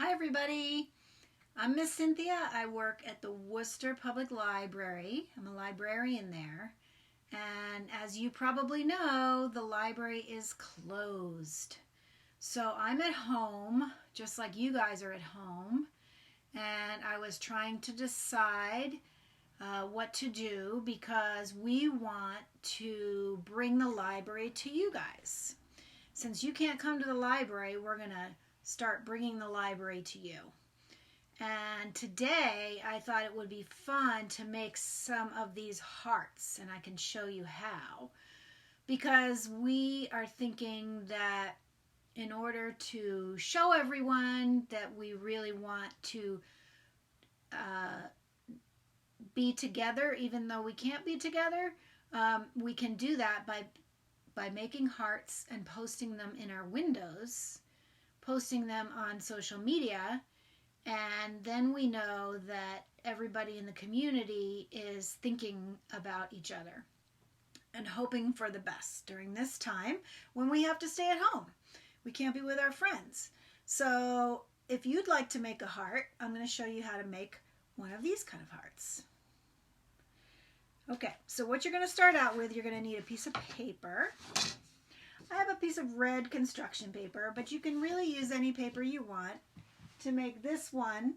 Hi everybody, I'm Miss Cynthia. I work at the Worcester Public Library. I'm a librarian there. And as you probably know, the library is closed. So I'm at home, just like you guys are at home. And I was trying to decide what to do because we want to bring the library to you guys. Since you can't come to the library, we're going to start bringing the library to you. And today I thought it would be fun to make some of these hearts, and I can show you how, because we are thinking that in order to show everyone that we really want to be together, even though we can't be together, we can do that by making hearts and posting them in our windows, posting them on social media, and then we know that everybody in the community is thinking about each other and hoping for the best during this time when we have to stay at home. We can't be with our friends. So if you'd like to make a heart, I'm going to show you how to make one of these kind of hearts. Okay, so what you're going to start out with, you're going to need a piece of paper. I have a piece of red construction paper, but you can really use any paper you want. To make this one,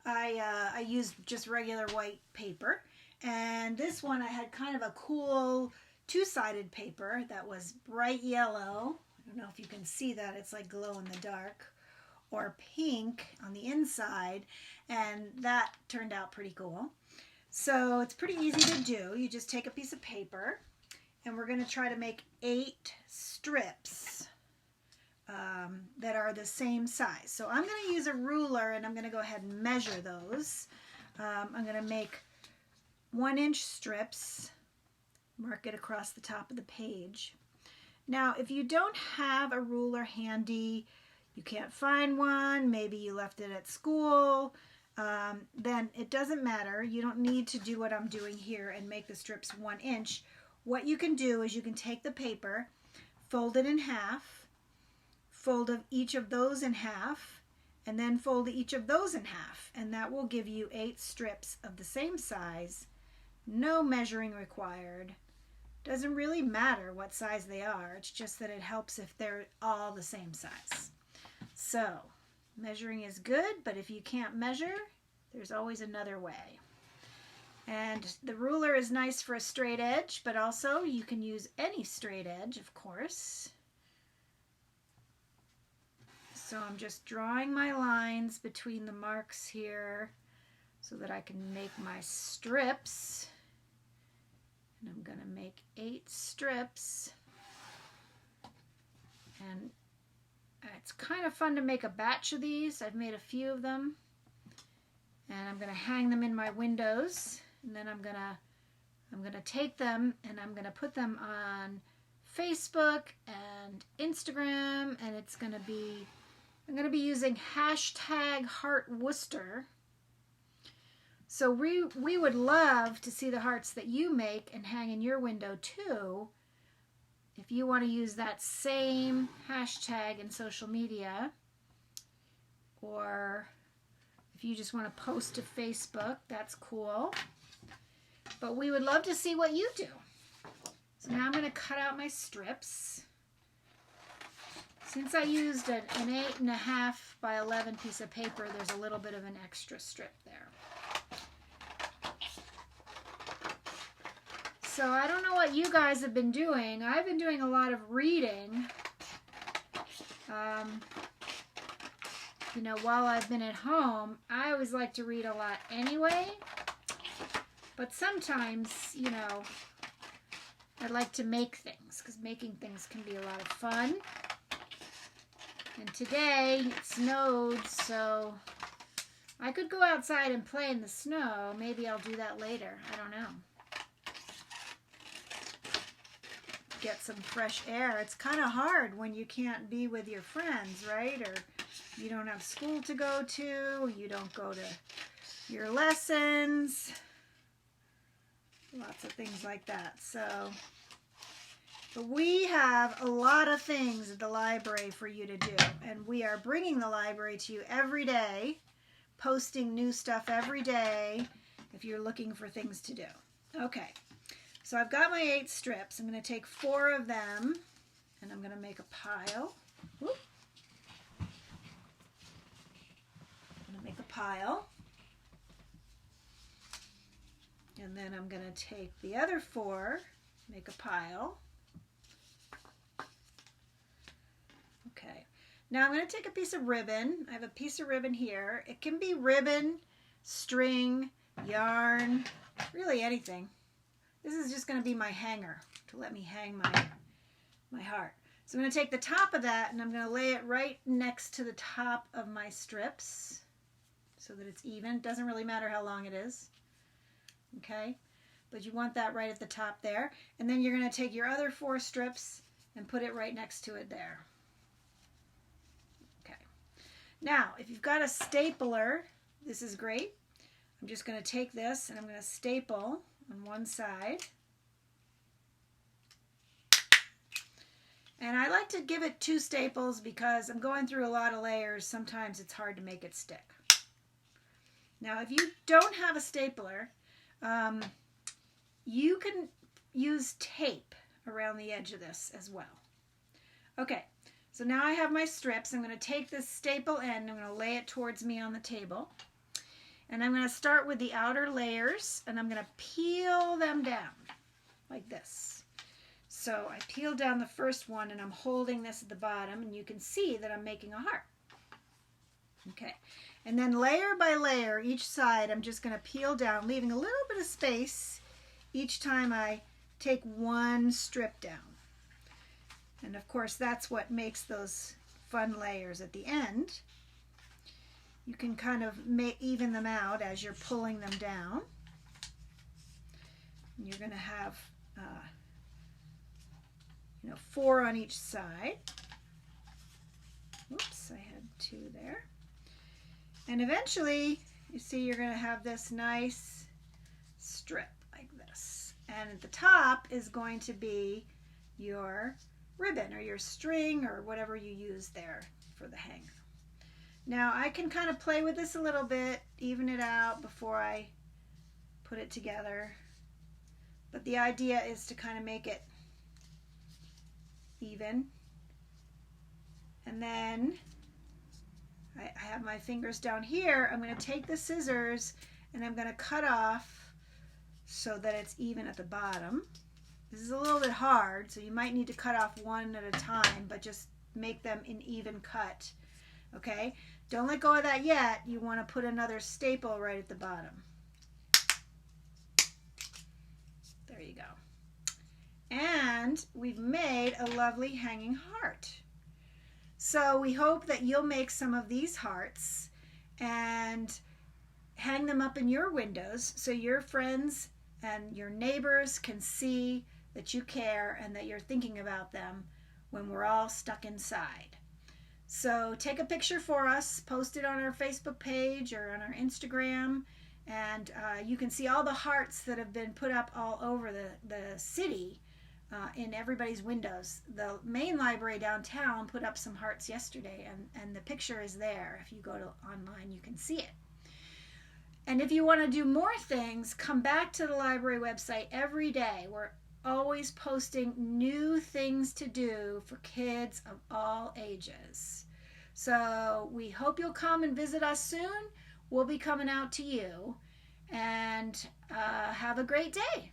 I used just regular white paper. And this one, I had kind of a cool two-sided paper that was bright yellow. I don't know if you can see that. It's like glow in the dark. Or pink on the inside. And that turned out pretty cool. So it's pretty easy to do. You just take a piece of paper, and we're going to try to make 8 strips that are the same size. So I'm going to use a ruler, and I'm going to go ahead and measure those. I'm going to make 1-inch strips, mark it across the top of the page. Now, if you don't have a ruler handy, you can't find one, maybe you left it at school, then it doesn't matter. You don't need to do what I'm doing here and make the strips 1 inch. What you can do is you can take the paper, fold it in half, fold each of those in half, and then fold each of those in half, and that will give you 8 strips of the same size. No measuring required. Doesn't really matter what size they are. It's just that it helps if they're all the same size. So measuring is good, but if you can't measure, there's always another way. And the ruler is nice for a straight edge, but also you can use any straight edge, of course. So I'm just drawing my lines between the marks here so that I can make my strips. And I'm going to make 8 strips. And it's kind of fun to make a batch of these. I've made a few of them. And I'm going to hang them in my windows. And then I'm going to take them and I'm going to put them on Facebook and Instagram. And it's going to be, I'm going to be using #HeartWorcester. So we would love to see the hearts that you make and hang in your window too. If you want to use that same hashtag in social media, or if you just want to post to Facebook, that's cool. But we would love to see what you do. So now I'm going to cut out my strips. Since I used an 8.5 by 11 piece of paper, there's a little bit of an extra strip there. So I don't know what you guys have been doing. I've been doing a lot of reading. You know, while I've been at home, I always like to read a lot anyway. But sometimes, you know, I like to make things because making things can be a lot of fun. And today it snowed, so I could go outside and play in the snow. Maybe I'll do that later. I don't know. Get some fresh air. It's kind of hard when you can't be with your friends, right? Or you don't have school to go to, you don't go to your lessons, lots of things like that. So But we have a lot of things at the library for you to do, and we are bringing the library to you every day, posting new stuff every day if you're looking for things to do. Okay, so I've got my 8 strips. I'm going to take 4 of them, and I'm going to make a pile. Whoop. I'm going to make a pile. And then I'm going to take the other 4, make a pile. Okay, now I'm going to take a piece of ribbon. I have a piece of ribbon here. It can be ribbon, string, yarn, really anything. This is just going to be my hanger to let me hang my heart. So I'm going to take the top of that and I'm going to lay it right next to the top of my strips so that it's even. It doesn't really matter how long it is. Okay, but you want that right at the top there. And then you're going to take your other 4 strips and put it right next to it there. Okay, now if you've got a stapler, this is great. I'm just going to take this and I'm going to staple on one side. And I like to give it 2 staples because I'm going through a lot of layers. Sometimes it's hard to make it stick. Now if you don't have a stapler, you can use tape around the edge of this as well. Okay, so now I have my strips. I'm going to take this staple end, I'm going to lay it towards me on the table. And I'm going to start with the outer layers and I'm going to peel them down like this. So I peel down the first one and I'm holding this at the bottom and you can see that I'm making a heart. Okay, and then layer by layer, each side, I'm just going to peel down, leaving a little bit of space each time I take one strip down. And of course, that's what makes those fun layers at the end. You can kind of even them out as you're pulling them down. And you're going to have 4 on each side. Oops, I had 2 there. And eventually, you see you're going to have this nice strip like this. And at the top is going to be your ribbon or your string or whatever you use there for the hanger. Now I can kind of play with this a little bit, even it out before I put it together. But the idea is to kind of make it even. And then I have my fingers down here. I'm going to take the scissors and I'm going to cut off so that it's even at the bottom. This is a little bit hard, so you might need to cut off one at a time, but just make them an even cut. Okay? Don't let go of that yet. You want to put another staple right at the bottom. There you go. And we've made a lovely hanging heart. So we hope that you'll make some of these hearts and hang them up in your windows so your friends and your neighbors can see that you care and that you're thinking about them when we're all stuck inside. So take a picture for us, post it on our Facebook page or on our Instagram, and you can see all the hearts that have been put up all over the city in everybody's windows. The main library downtown put up some hearts yesterday, and the picture is there. If you go to online, you can see it. And if you want to do more things, come back to the library website every day. We're always posting new things to do for kids of all ages. So we hope you'll come and visit us soon. We'll be coming out to you. And have a great day.